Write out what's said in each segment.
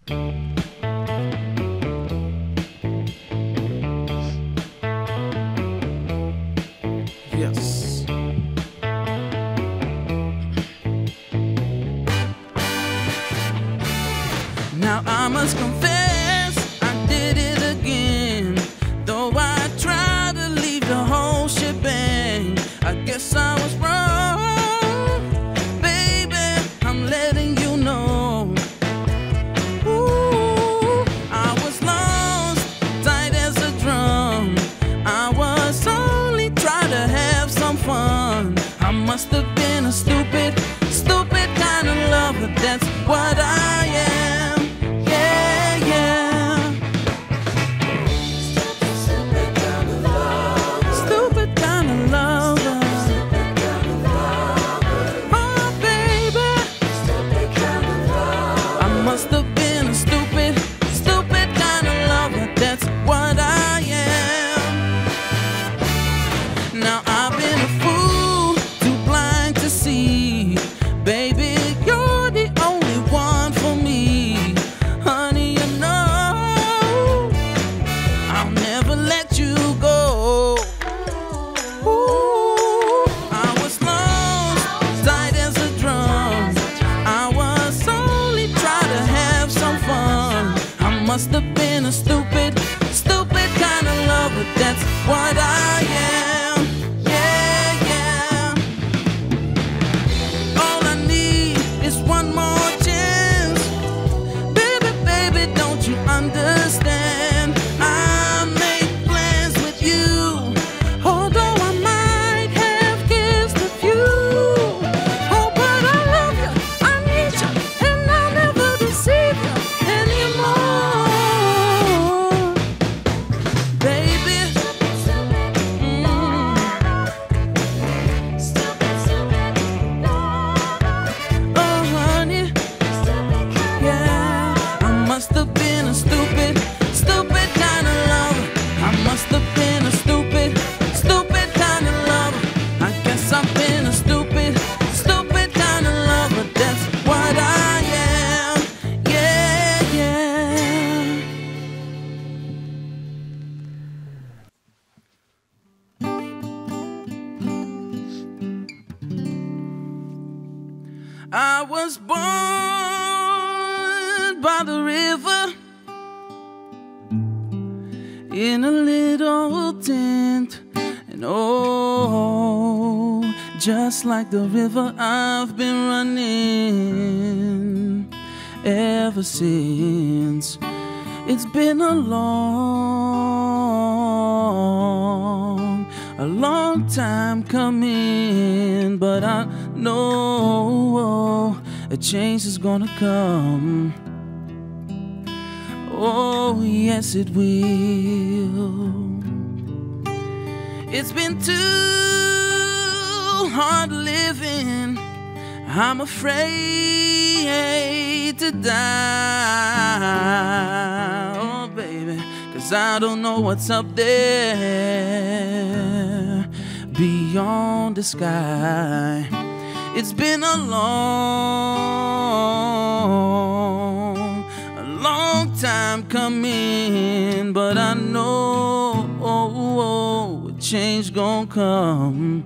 Yes. Now I must confess I did it again. Though I tried to leave the whole shebang, I guess I was wrong. Baby, I'm letting you know. Ooh, I was lost, tight as a drum. I was only trying to have some fun. I must have been a stupid kind of lover. That's what I am. Yeah, yeah. Stupid kind of lover. Stupid kind of lover. Oh, baby. Stupid kind of lover. I must have been a stupid kind of lover. That's what I am. Now I've been a fool, too blind to see. Baby, you're the only one for me. Honey, you know I'll never let you go. Ooh, I was lost, tight as a drum. I was only trying to have some fun. I must have been a stupid kind of lover. That's what I am. Yeah, yeah. All I need is one more chance. Baby, baby, don't you understand? I make plans with you, although I might have kissed a few. Oh, but I love you, I need you, and I'll never deceive you anymore. Baby, oh honey, yeah, I must have been a stupid kind of lover. I must have been a stupid kind of lover. I guess I've been a stupid kind of lover. That's what I am. Yeah, yeah. I was born by the river in a little tent, and oh, just like the river, I've been running ever since. It's been a long time coming, but I know a change is gonna come. Oh, yes, it will. It's been too hard living. I'm afraid to die. Oh, baby, 'cause I don't know what's up there beyond the sky. It's been a long time coming, but I know a change gon' come.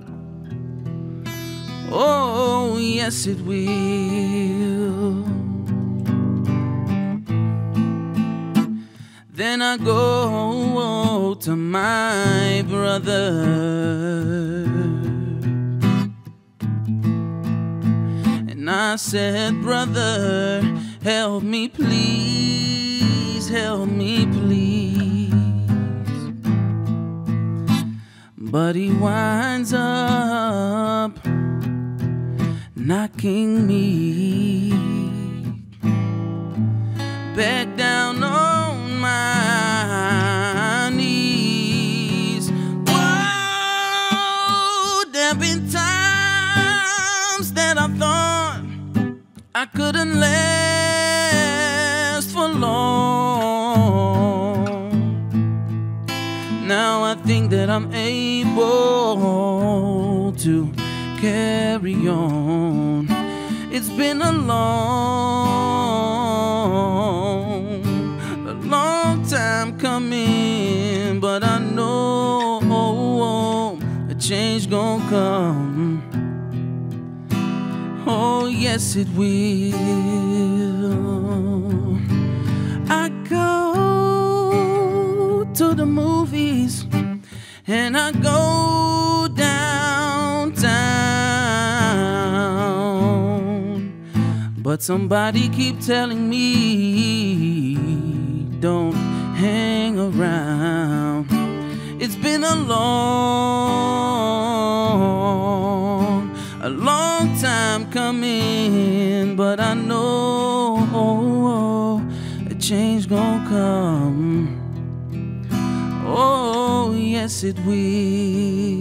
Oh, yes, it will. Then I go to my brother, and I said, brother, help me please, help me please. But he winds up knocking me back down on my knees. Whoa, there been times that I thought I couldn't last for long. Now I think that I'm able to carry on. It's been a long coming, but I know a change gon' come. Oh, yes, it will. I go to the movies and I go downtown, but somebody keep telling me don't hang around. It's been a long time coming, but I know a change gon' come. Oh, yes, it will.